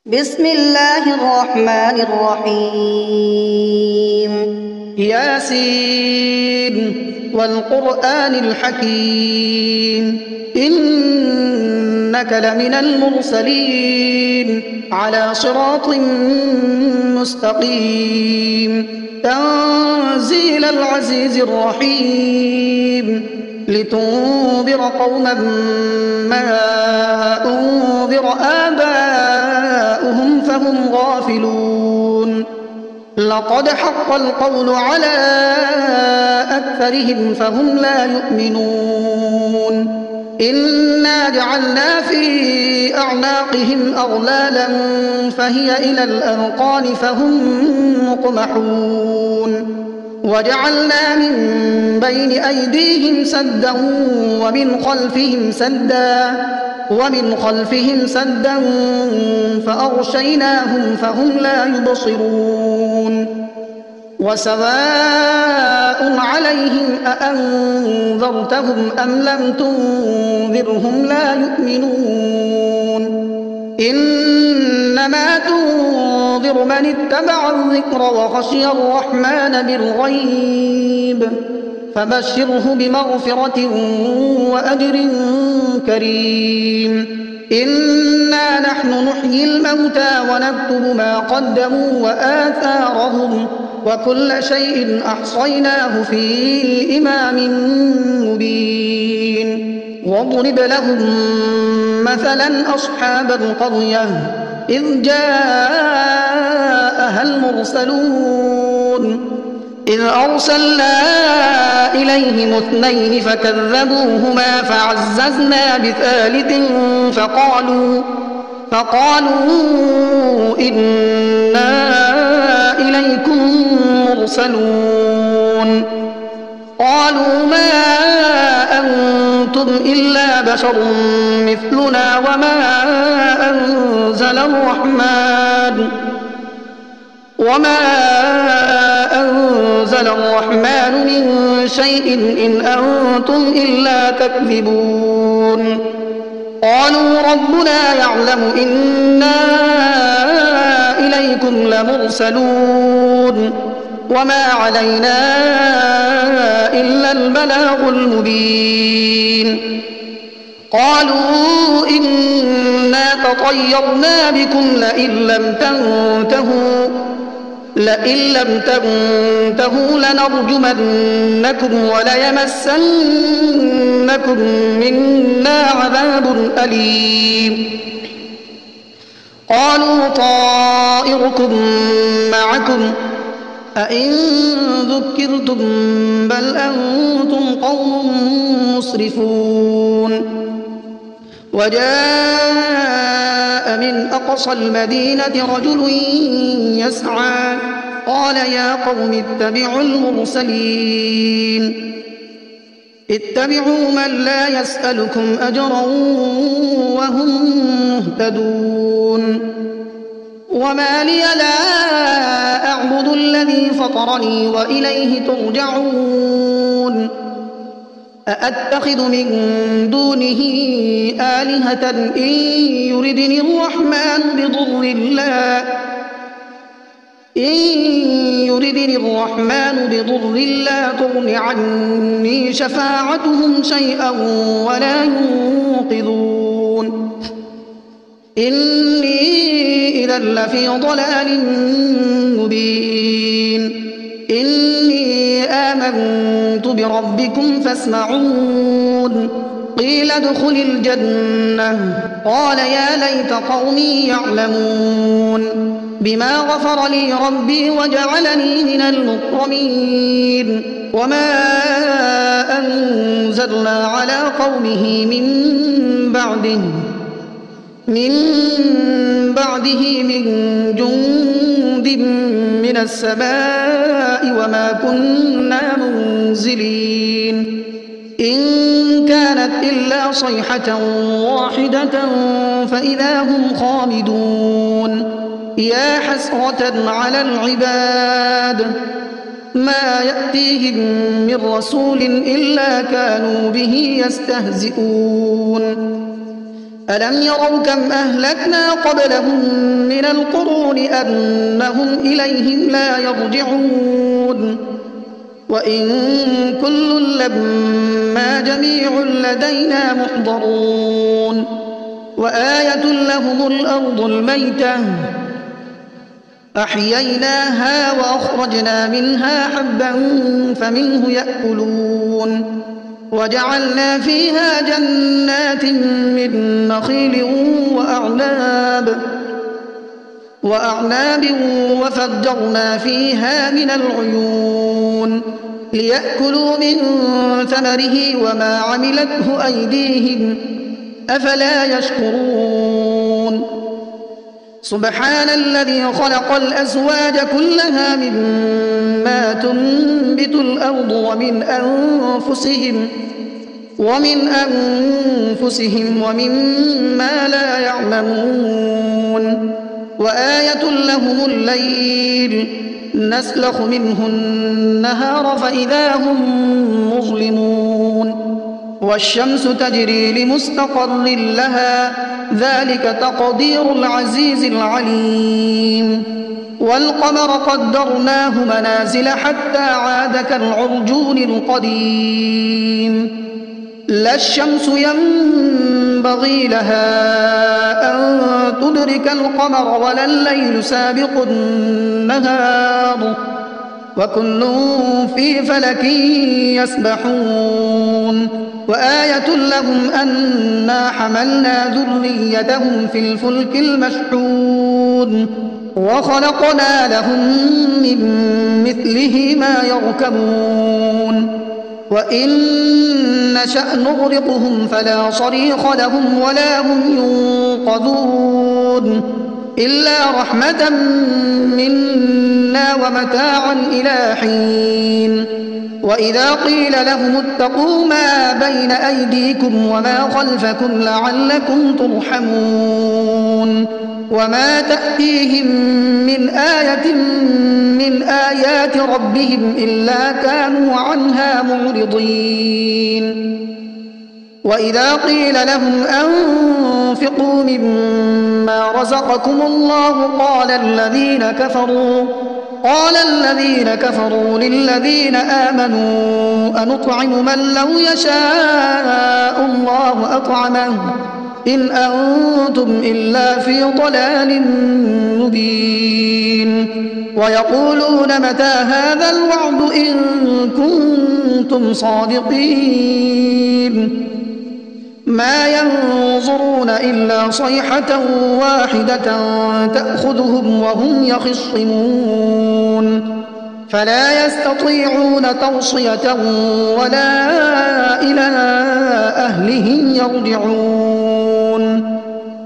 بسم الله الرحمن الرحيم ياسين والقرآن الحكيم إنك لمن المرسلين على صراط مستقيم تنزيل العزيز الرحيم لتنذر قوما ما أنذر آباؤهم فهم غافلون لقد حق القول على أكثرهم فهم لا يؤمنون إنا جعلنا في أعناقهم أغلالا فهي إلى الأذقان فهم مقمحون وجعلنا من بين أيديهم سدا ومن خلفهم سدا فأغشيناهم فهم لا يبصرون وسواء عليهم أأنذرتهم أم لم تنذرهم لا يؤمنون إنما تنذر من اتبع الذكر وخشي الرحمن بالغيب فبشره بمغفرة وأجر كريم إنا نحن نحيي الموتى ونكتب ما قدموا وآثارهم وكل شيء أحصيناه في إمام مبين واضرب لهم مثلا أصحاب القرية إذ جاءها المرسلون إذ أرسلنا إليهم اثنين فكذبوهما فعززنا بثالث فقالوا إنا إليكم مرسلون قالوا ما أنتم إلا بشر مثلنا وما أنزل الرحمن من شيء إن أنتم إلا تكذبون قالوا ربنا يعلم إنا إليكم لمرسلون وما علينا إلا البلاغ المبين قالوا إنا تطيرنا بكم لئن لم تنتهوا لنرجمنكم وليمسنكم منا عذاب أليم قالوا طائركم معكم أئن ذكرتم بل أنتم قوم مسرفون وجاء من أقصى المدينة رجل يسعى قال يا قوم اتبعوا المرسلين اتبعوا من لا يسألكم أجرا وهم مهتدون وما لي لا أعبد الذي فطرني وإليه ترجعون أأتخذ من دونه آلهة إن يردني الرحمن بضر لا تغن عني شفاعتهم شيئا ولا ينقذون إني إذا لفي ضلال مبين إني آمنت بربكم فاسمعون قيل ادخل الجنة قال يا ليت قومي يعلمون بما غفر لي ربي وجعلني من المكرمين وما أنزلنا على قومه من بعده من جند من السماء وما كنا منزلين إن كانت إلا صيحة واحدة فإذا هم خامدون يا حسرة على العباد ما يأتيهم من رسول إلا كانوا به يستهزئون ألم يروا كم أهلكنا قبلهم من القرون أنهم إليهم لا يرجعون وإن كل لما جميع لدينا محضرون وآية لهم الأرض الميتة أحييناها وأخرجنا منها حبا فمنه يأكلون وجعلنا فيها جنات من نخيل وأعناب وفجرنا فيها من العيون ليأكلوا من ثمره وما عملته أيديهم أفلا يشكرون سبحان الذي خلق الأزواج كلها مما تنبت الأرض ومن أنفسهم ومما لا يعلمون وآية لهم الليل نسلخ منه النهار فإذا هم مظلمون والشمس تجري لمستقر لها ذلك تقدير العزيز العليم والقمر قدرناه منازل حتى عاد كالعرجون القديم لا الشمس ينبغي لها أن تدرك القمر ولا الليل سابق النهار وكل في فلك يسبحون وآية لهم أنا حملنا ذريتهم في الفلك المشحون وخلقنا لهم من مثله ما يركبون وإن نشأ نغرقهم فلا صريخ لهم ولا هم ينقذون إلا رحمة منا ومتاعا إلى حين وإذا قيل لهم اتقوا ما بين أيديكم وما خلفكم لعلكم ترحمون وما تأتيهم من آية من آيات ربهم إلا كانوا عنها معرضين وإذا قيل لهم أنفقوا مما رزقكم الله قال الذين كفروا للذين آمنوا أنطعم من لو يشاء الله أطعمه إن أنتم إلا في ضلال مبين ويقولون متى هذا الوعد إن كنتم صادقين ما ينظرون إلا صيحة واحدة تأخذهم وهم يخصمون فلا يستطيعون توصية ولا إلى أهلهم يرجعون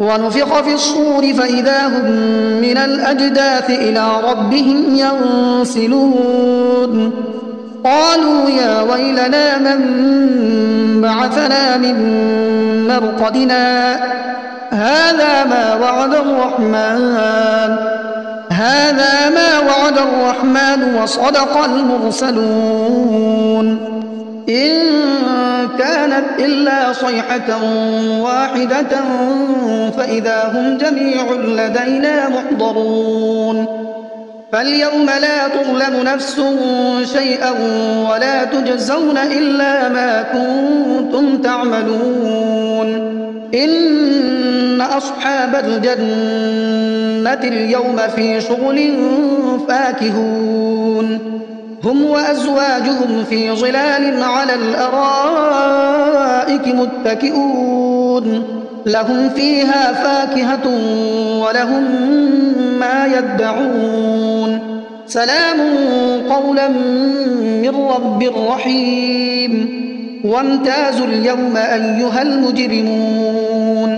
ونفخ في الصور فإذا هم من الأجداث إلى ربهم ينسلون قالوا يا ويلنا من بعثنا من مرقدنا هذا ما وعد الرحمن وصدق المرسلون إن كانت إلا صيحة واحدة فإذا هم جميع لدينا محضرون فاليوم لا تظلم نفس شيئا ولا تجزون إلا ما كنتم تعملون إن أصحاب الجنة اليوم في شغل فاكهون هم وأزواجهم في ظلال على الأرائك متكئون لهم فيها فاكهة ولهم ما يدعون سلام قولا من رب رحيم وامتازوا اليوم أيها المجرمون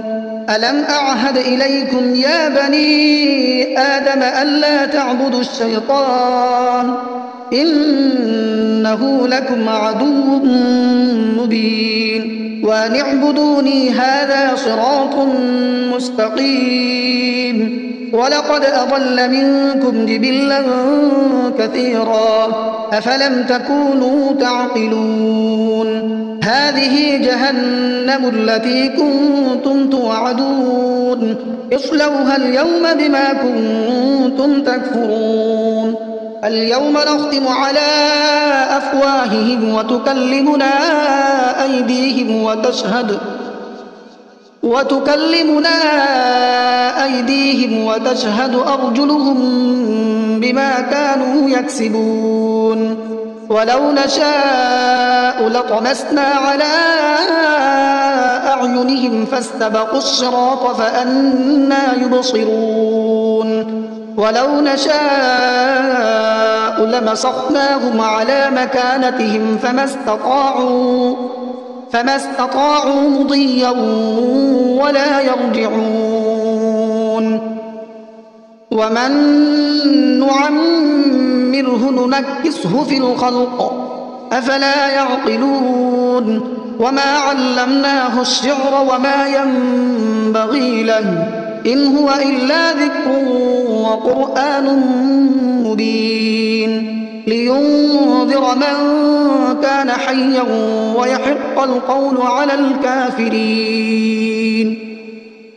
ألم أعهد إليكم يا بني آدم ألا تعبدوا الشيطان إنه لكم عدو مبين وأن اعبدوني هذا صراط مستقيم ولقد أضل منكم جبلا كثيرا أفلم تكونوا تعقلون هذه جهنم التي كنتم توعدون اصلوها اليوم بما كنتم تكفرون اليوم نختم على أفواههم وتكلمنا أيديهم وتشهد أرجلهم بما كانوا يكسبون ولو نشاء لطمسنا على أعينهم فاستبقوا الصراط فأنى يبصرون ولو نشاء لمسخناهم على مكانتهم فما استطاعوا مضيا ولا يرجعون ومن نعمره ننكسه في الخلق أفلا يعقلون وما علمناه الشعر وما ينبغي له إن هو إلا ذكر وقرآن مبين لينذر من كان حيا ويحق القول على الكافرين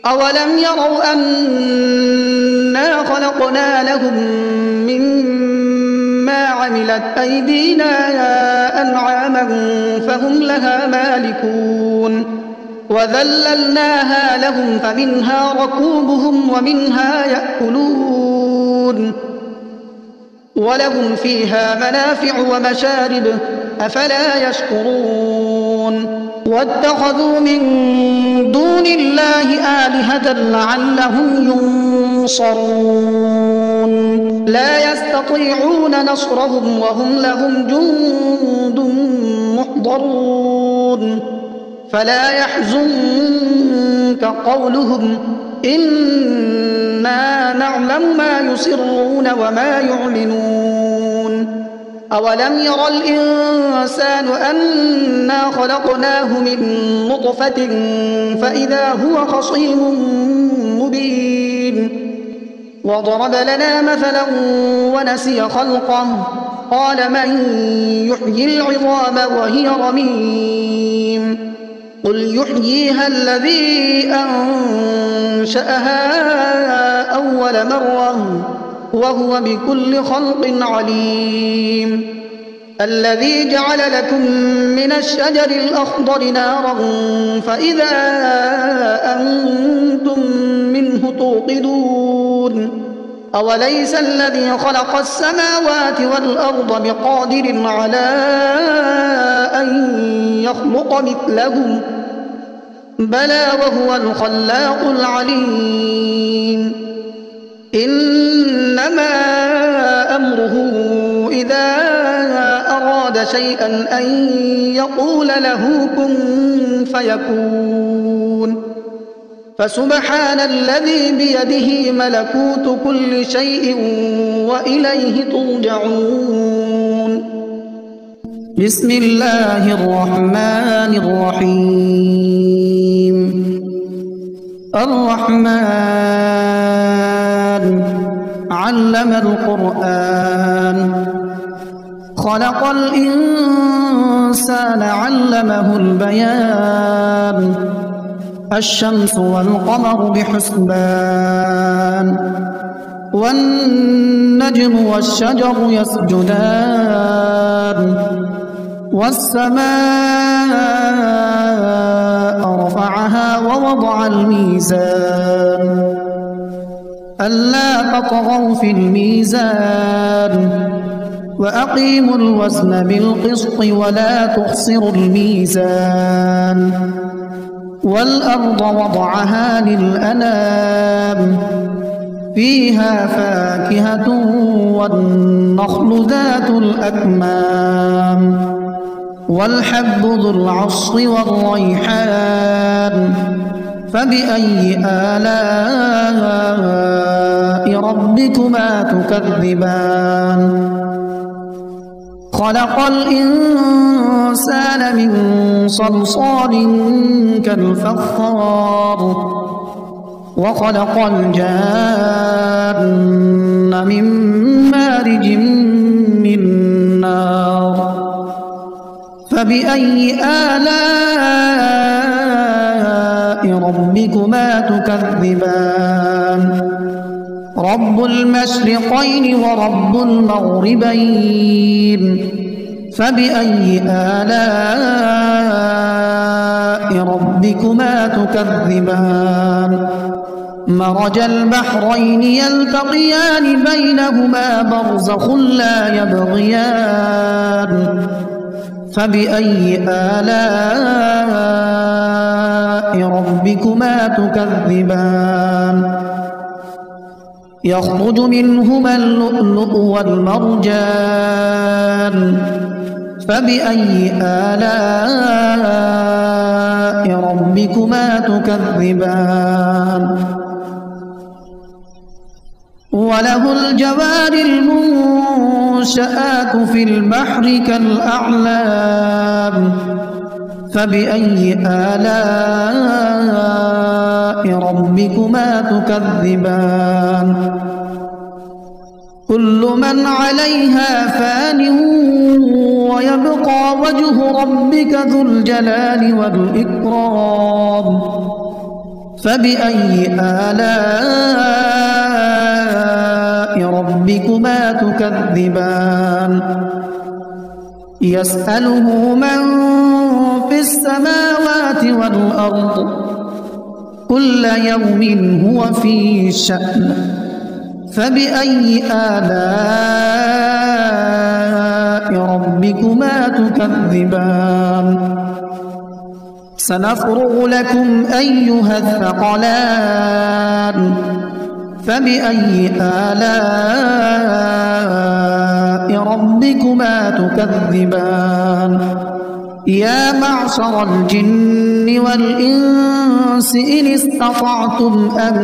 أولم يروا أنا خلقنا لهم مما عملت أيدينا أنعاما فهم لها مالكون وذللناها لهم فمنها ركوبهم ومنها يأكلون ولهم فيها منافع ومشارب أفلا يشكرون واتخذوا من دون الله آلهة لعلهم ينصرون لا يستطيعون نصرهم وهم لهم جند محضرون فلا يحزنك قولهم إنا نعلم ما يسرون وما يعلنون أولم ير الإنسان أنا خلقناه من نطفة فإذا هو خصيم مبين وضرب لنا مثلا ونسي خلقه قال من يحيي العظام وهي رميم قل يحييها الذي أنشأها أول مرة وهو بكل خلق عليم الذي جعل لكم من الشجر الأخضر نارا فإذا أنتم منه توقدون أوليس الذي خلق السماوات والأرض بقادر على أن يخلق مثلهم بلى وهو الخلاق العليم إنما أمره إذا أراد شيئا أن يقول له كن فيكون فسبحان الذي بيده ملكوت كل شيء وإليه ترجعون بسم الله الرحمن الرحيم الرحمن علم القرآن خلق الإنسان علمه البيان الشمس والقمر بحسبان والنجم والشجر يسجدان والسماء رفعها ووضع الميزان ألا تطغوا في الميزان وأقيموا الوزن بالقسط ولا تخسروا الميزان والأرض وضعها للأنام فيها فاكهة والنخل ذات الأكمام والحب ذو العصف والريحان فبأي آلاء ربكما تكذبان خلق الإنسان من صلصال كالفخار وخلق الجان من مارج من نار فبأي آلاء ربكما تكذبان رب المشرقين ورب المغربين فبأي آلاء ربكما تكذبان مرج البحرين يلتقيان بينهما برزخ لا يبغيان فبأي آلاء ربكما تكذبان يخرج منهما اللؤلؤ والمرجان فبأي آلاء ربكما تكذبان وله الجوار المنشآت في البحر كالأعلام فبأي آلاء ربكما تكذبان كل من عليها فان ويبقى وجه ربك ذو الجلال والإكرام فبأي آلاء ربكما تكذبان يسأله من في السماوات والأرض كل يوم هو في شأن فبأي آلاء ربكما تكذبان سنفرغ لكم أيها الثقلان فبأي آلاء ربكما تكذبان يا معشر الجن والإنس إن استطعتم أن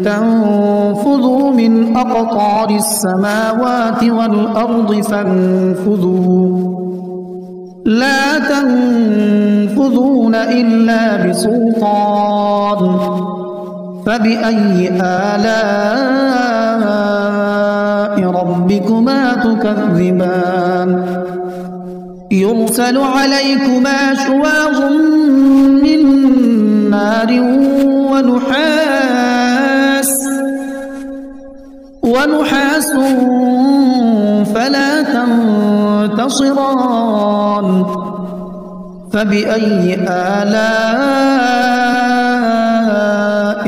تنفذوا من أقطار السماوات والأرض فانفذوا لا تنفذون إلا بسلطان فبأي آلاء ربكما تكذبان يرسل عليكما شواظ من نار ونحاس فلا تنتصران فبأي آلاء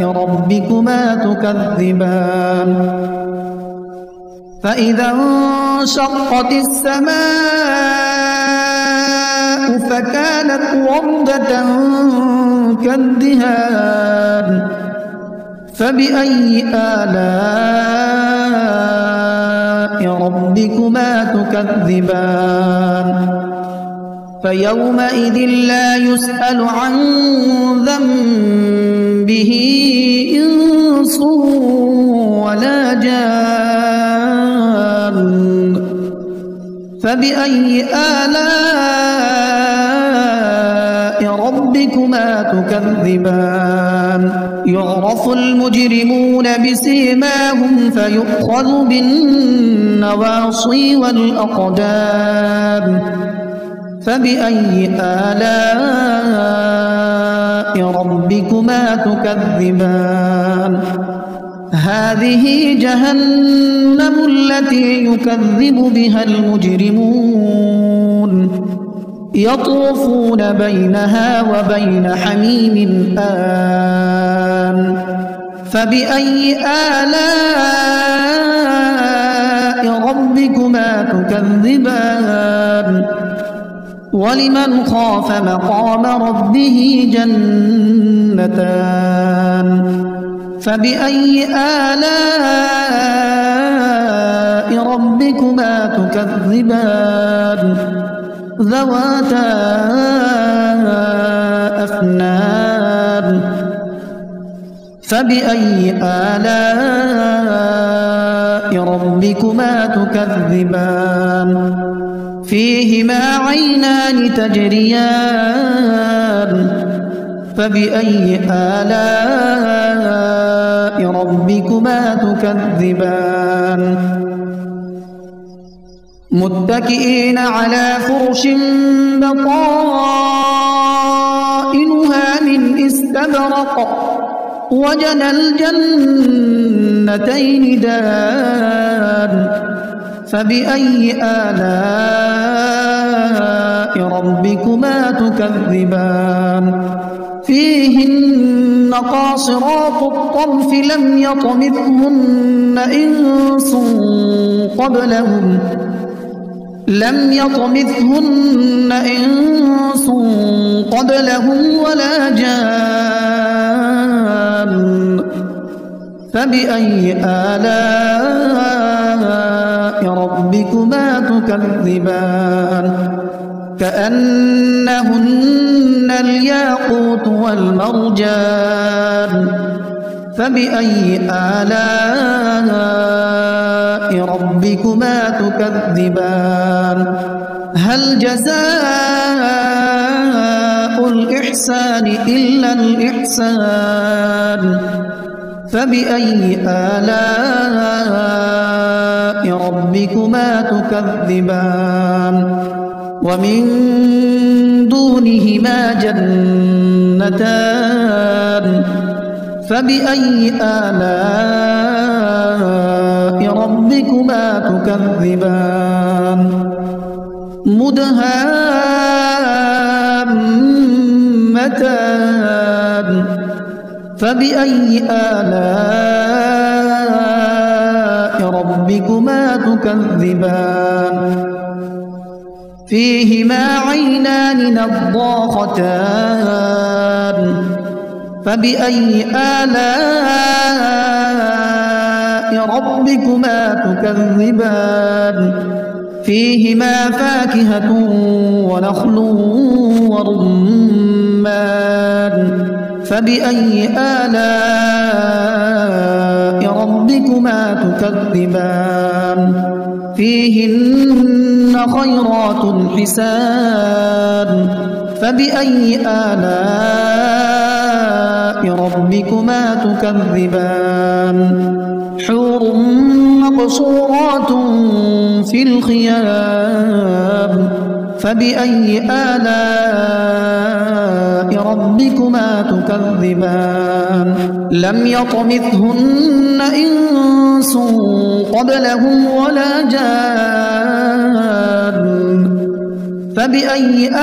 ربكما تكذبان فإذا انشقت السماء فكانت وردة كالدهان فبأي آلاء ربكما تكذبان فيومئذ لا يسأل عن ذنبه إنس ولا جان فبأي آلاء ربكما تكذبان يعرف المجرمون بسيماهم فيؤخذ بالنواصي والأقدام فبأي آلاء ربكما تكذبان هذه جهنم التي يكذب بها المجرمون يطوفون بينها وبين حميم آن فبأي آلاء ربكما تكذبان ولمن خاف مقام ربه جنتان فبأي آلاء ربكما تكذبان ذواتا أفنان فبأي آلاء ربكما تكذبان فيهما عينان تجريان فبأي آلاء ربكما ربكما تكذبان متكئين على فرش بطائنها من استبرق وجنى الجنتين دان فبأي آلاء ربكما تكذبان فيهن قاصرات الطرف لم يطمثهن إنس قبلهم ولا جان فبأي آلاء ربكما تكذبان كأنهن الياقوت والمرجان فبأي آلاء ربكما تكذبان هل جزاء الإحسان إلا الإحسان فبأي آلاء ربكما تكذبان ومن دونهما جنتان فبأي آلاء ربكما تكذبان مدهامتان فبأي آلاء ربكما تكذبان فيهما عينان نضاختان فبأي آلاء ربكما تكذبان فيهما فاكهة ونخل ورمان فبأي آلاء ربكما تكذبان فيهن خيرات حسان فبأي آلاء ربكما تكذبان حور مقصورات في الخيام فبأي آلاء ربكما تكذبان لم يطمثهن إنس قبلهم ولا جان فبأي آلاء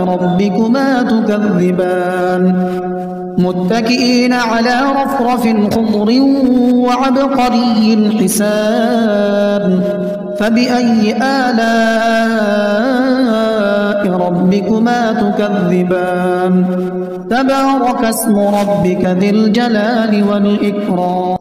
ربكما تكذبان متكئين على رفرف خضر وعبقري حسان فبأي آلاء ربكما تكذبان تبارك اسم ربك ذي الجلال والإكرام